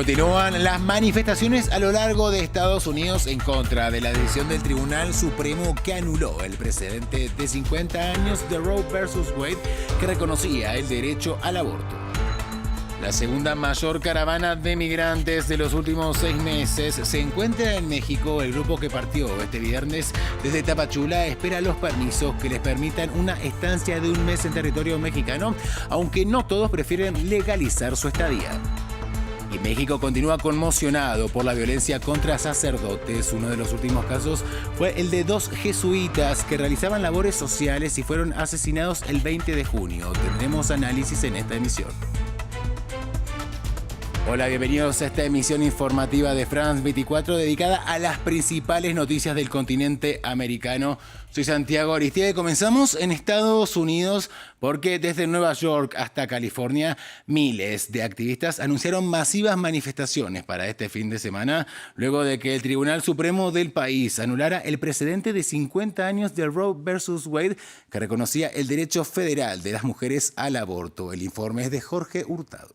Continúan las manifestaciones a lo largo de Estados Unidos en contra de la decisión del Tribunal Supremo que anuló el precedente de 50 años de Roe vs. Wade que reconocía el derecho al aborto. La segunda mayor caravana de migrantes de los últimos 6 meses se encuentra en México. El grupo que partió este viernes desde Tapachula espera los permisos que les permitan una estancia de un mes en territorio mexicano, aunque no todos prefieren legalizar su estadía. Y México continúa conmocionado por la violencia contra sacerdotes. Uno de los últimos casos fue el de 2 jesuitas que realizaban labores sociales y fueron asesinados el 20 de junio. Tendremos análisis en esta emisión. Hola, bienvenidos a esta emisión informativa de France 24 dedicada a las principales noticias del continente americano. Soy Santiago Aristiide. Comenzamos en Estados Unidos porque desde Nueva York hasta California miles de activistas anunciaron masivas manifestaciones para este fin de semana luego de que el Tribunal Supremo del país anulara el precedente de 50 años de Roe vs. Wade que reconocía el derecho federal de las mujeres al aborto. El informe es de Jorge Hurtado.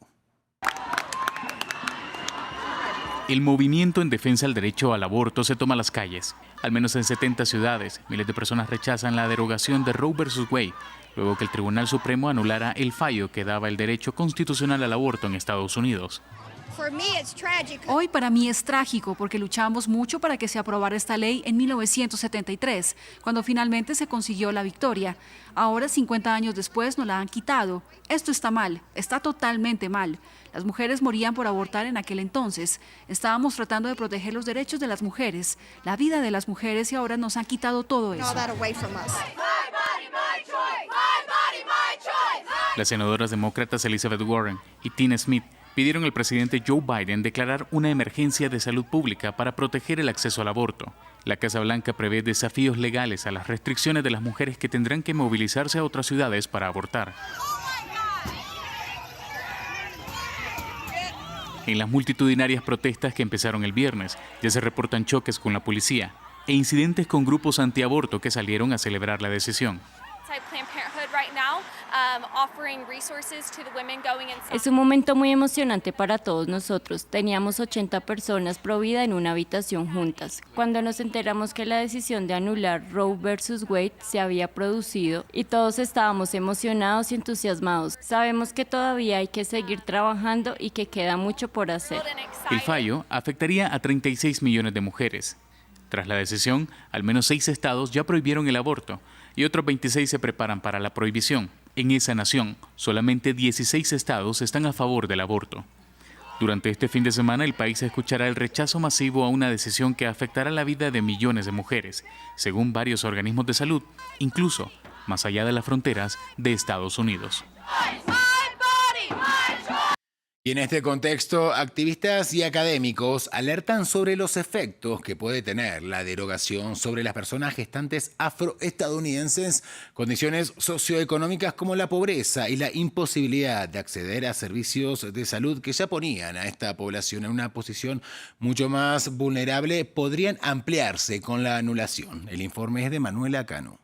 El movimiento en defensa del derecho al aborto se toma a las calles. Al menos en 70 ciudades, miles de personas rechazan la derogación de Roe vs. Wade, luego que el Tribunal Supremo anulara el fallo que daba el derecho constitucional al aborto en Estados Unidos. Hoy para mí es trágico porque luchamos mucho para que se aprobara esta ley en 1973, cuando finalmente se consiguió la victoria. Ahora, 50 años después, nos la han quitado. Esto está mal, está totalmente mal. Las mujeres morían por abortar en aquel entonces. Estábamos tratando de proteger los derechos de las mujeres, la vida de las mujeres, y ahora nos han quitado todo eso. Las senadoras demócratas Elizabeth Warren y Tina Smith pidieron al presidente Joe Biden declarar una emergencia de salud pública para proteger el acceso al aborto. La Casa Blanca prevé desafíos legales a las restricciones de las mujeres que tendrán que movilizarse a otras ciudades para abortar. En las multitudinarias protestas que empezaron el viernes, ya se reportan choques con la policía e incidentes con grupos antiaborto que salieron a celebrar la decisión. Es un momento muy emocionante para todos nosotros. Teníamos 80 personas pro vida en una habitación juntas. Cuando nos enteramos que la decisión de anular Roe vs. Wade se había producido y todos estábamos emocionados y entusiasmados. Sabemos que todavía hay que seguir trabajando y que queda mucho por hacer. El fallo afectaría a 36 millones de mujeres. Tras la decisión, al menos 6 estados ya prohibieron el aborto y otros 26 se preparan para la prohibición. En esa nación, solamente 16 estados están a favor del aborto. Durante este fin de semana, el país escuchará el rechazo masivo a una decisión que afectará la vida de millones de mujeres, según varios organismos de salud, incluso más allá de las fronteras de Estados Unidos. Y en este contexto, activistas y académicos alertan sobre los efectos que puede tener la derogación sobre las personas gestantes afroestadounidenses, condiciones socioeconómicas como la pobreza y la imposibilidad de acceder a servicios de salud que ya ponían a esta población en una posición mucho más vulnerable, podrían ampliarse con la anulación. El informe es de Manuela Cano.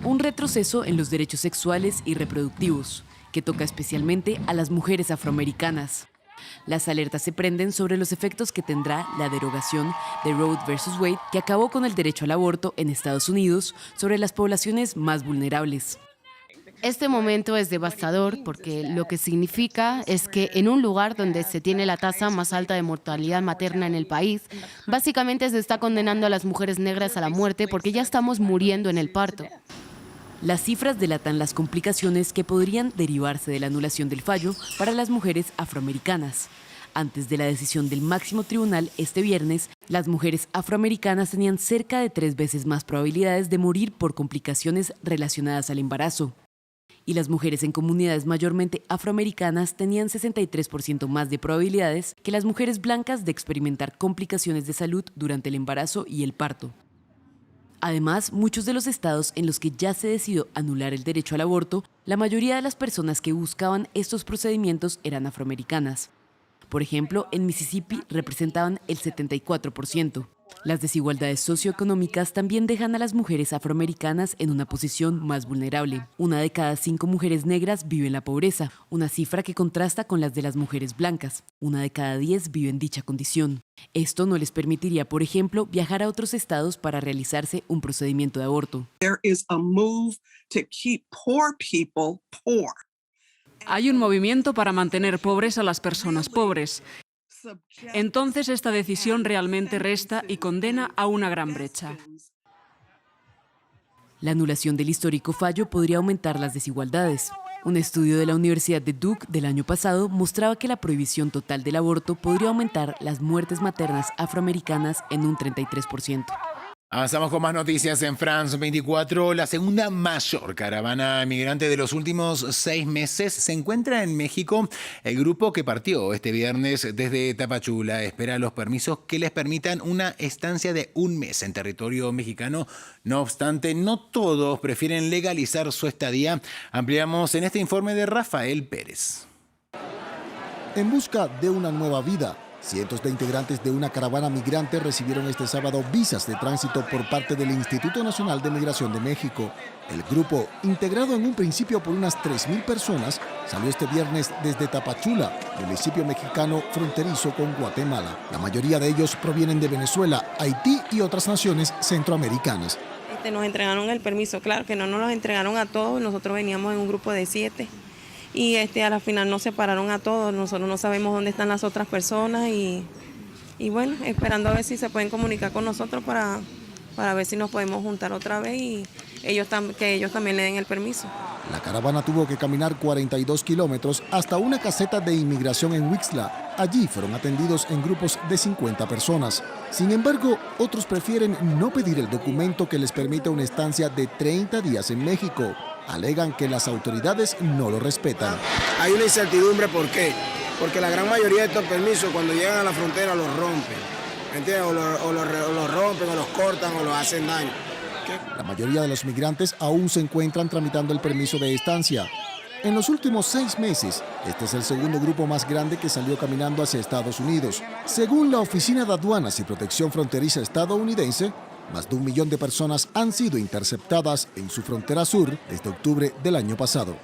Un retroceso en los derechos sexuales y reproductivos, que toca especialmente a las mujeres afroamericanas. Las alertas se prenden sobre los efectos que tendrá la derogación de Roe vs. Wade, que acabó con el derecho al aborto en Estados Unidos sobre las poblaciones más vulnerables. Este momento es devastador porque lo que significa es que en un lugar donde se tiene la tasa más alta de mortalidad materna en el país, básicamente se está condenando a las mujeres negras a la muerte porque ya estamos muriendo en el parto. Las cifras delatan las complicaciones que podrían derivarse de la anulación del fallo para las mujeres afroamericanas. Antes de la decisión del máximo tribunal este viernes, las mujeres afroamericanas tenían cerca de 3 veces más probabilidades de morir por complicaciones relacionadas al embarazo. Y las mujeres en comunidades mayormente afroamericanas tenían 63% más de probabilidades que las mujeres blancas de experimentar complicaciones de salud durante el embarazo y el parto. Además, muchos de los estados en los que ya se decidió anular el derecho al aborto, la mayoría de las personas que buscaban estos procedimientos eran afroamericanas. Por ejemplo, en Mississippi representaban el 74%. Las desigualdades socioeconómicas también dejan a las mujeres afroamericanas en una posición más vulnerable. 1 de cada 5 mujeres negras vive en la pobreza, una cifra que contrasta con las de las mujeres blancas. 1 de cada 10 vive en dicha condición. Esto no les permitiría, por ejemplo, viajar a otros estados para realizarse un procedimiento de aborto. Hay un movimiento para mantener pobres a las personas pobres. Entonces esta decisión realmente resta y condena a una gran brecha. La anulación del histórico fallo podría aumentar las desigualdades. Un estudio de la Universidad de Duke del año pasado mostraba que la prohibición total del aborto podría aumentar las muertes maternas afroamericanas en un 33%. Avanzamos con más noticias en France 24. La segunda mayor caravana migrante de los últimos 6 meses se encuentra en México. El grupo que partió este viernes desde Tapachula espera los permisos que les permitan una estancia de 1 mes en territorio mexicano. No obstante, no todos prefieren legalizar su estadía. Ampliamos en este informe de Rafael Pérez. En busca de una nueva vida, cientos de integrantes de una caravana migrante recibieron este sábado visas de tránsito por parte del Instituto Nacional de Migración de México. El grupo, integrado en un principio por unas 3,000 personas, salió este viernes desde Tapachula, municipio mexicano fronterizo con Guatemala. La mayoría de ellos provienen de Venezuela, Haití y otras naciones centroamericanas. Nos entregaron el permiso, claro que no nos lo entregaron a todos, nosotros veníamos en un grupo de 7. Y a la final nos separaron a todos, nosotros no sabemos dónde están las otras personas y bueno, esperando a ver si se pueden comunicar con nosotros para ver si nos podemos juntar otra vez y que ellos también le den el permiso. La caravana tuvo que caminar 42 kilómetros hasta una caseta de inmigración en Huixtla. Allí fueron atendidos en grupos de 50 personas. Sin embargo, otros prefieren no pedir el documento que les permita una estancia de 30 días en México. Alegan que las autoridades no lo respetan. Hay una incertidumbre, ¿por qué? Porque la gran mayoría de estos permisos cuando llegan a la frontera los rompen, ¿entiendes? O los rompen, o los cortan, o los hacen daño. La mayoría de los migrantes aún se encuentran tramitando el permiso de estancia. En los últimos 6 meses, este es el segundo grupo más grande que salió caminando hacia Estados Unidos. Según la Oficina de Aduanas y Protección Fronteriza estadounidense, más de 1 millón de personas han sido interceptadas en su frontera sur desde octubre del año pasado.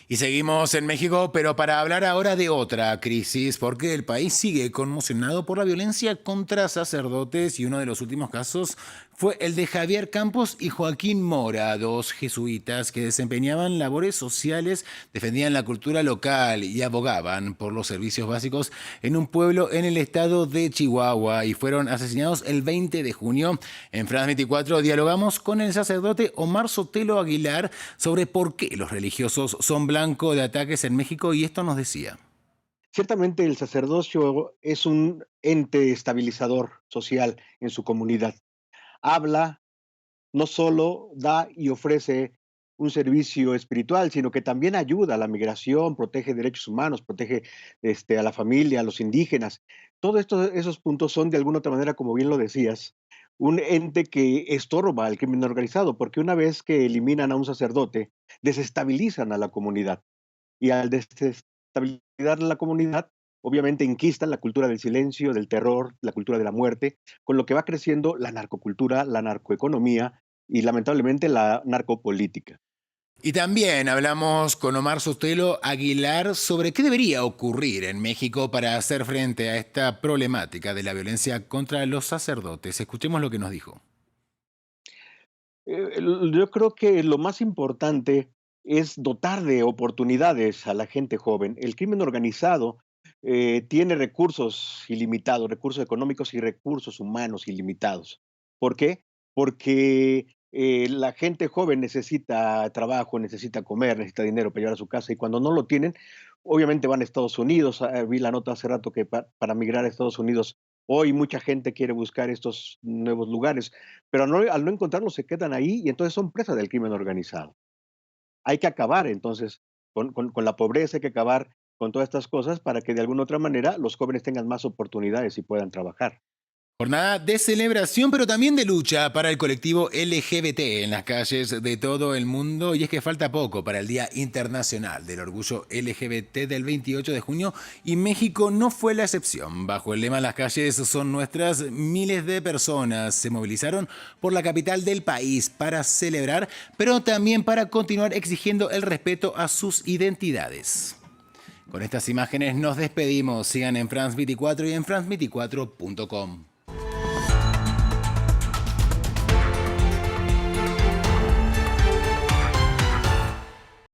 Y seguimos en México, pero para hablar ahora de otra crisis, porque el país sigue conmocionado por la violencia contra sacerdotes y uno de los últimos casos fue el de Javier Campos y Joaquín Mora, 2 jesuitas que desempeñaban labores sociales, defendían la cultura local y abogaban por los servicios básicos en un pueblo en el estado de Chihuahua y fueron asesinados el 20 de junio. En France 24 dialogamos con el sacerdote Omar Sotelo Aguilar sobre por qué los religiosos son blanco de ataques en México y esto nos decía. Ciertamente el sacerdocio es un ente estabilizador social en su comunidad. Habla, no solo da y ofrece un servicio espiritual, sino que también ayuda a la migración, protege derechos humanos, protege a la familia, a los indígenas. Todos esos puntos son de alguna otra manera, como bien lo decías, un ente que estorba al crimen organizado, porque una vez que eliminan a un sacerdote, desestabilizan a la comunidad. Y al desestabilizar la comunidad, obviamente inquistan la cultura del silencio, del terror, la cultura de la muerte, con lo que va creciendo la narcocultura, la narcoeconomía y lamentablemente la narcopolítica. Y también hablamos con Omar Sotelo Aguilar sobre qué debería ocurrir en México para hacer frente a esta problemática de la violencia contra los sacerdotes. Escuchemos lo que nos dijo. Yo creo que lo más importante es dotar de oportunidades a la gente joven. El crimen organizado tiene recursos ilimitados, recursos económicos y recursos humanos ilimitados. ¿Por qué? Porque la gente joven necesita trabajo, necesita comer, necesita dinero para llevar a su casa y cuando no lo tienen, obviamente van a Estados Unidos. Vi la nota hace rato que para migrar a Estados Unidos hoy mucha gente quiere buscar estos nuevos lugares, pero al no encontrarlos se quedan ahí y entonces son presas del crimen organizado. Hay que acabar entonces con la pobreza, hay que acabar con todas estas cosas para que de alguna otra manera los jóvenes tengan más oportunidades y puedan trabajar. Jornada de celebración, pero también de lucha para el colectivo LGBT en las calles de todo el mundo. Y es que falta poco para el Día Internacional del Orgullo LGBT del 28 de junio y México no fue la excepción. Bajo el lema "Las calles son nuestras", miles de personas se movilizaron por la capital del país para celebrar, pero también para continuar exigiendo el respeto a sus identidades. Con estas imágenes nos despedimos. Sigan en France 24 y en france24.com.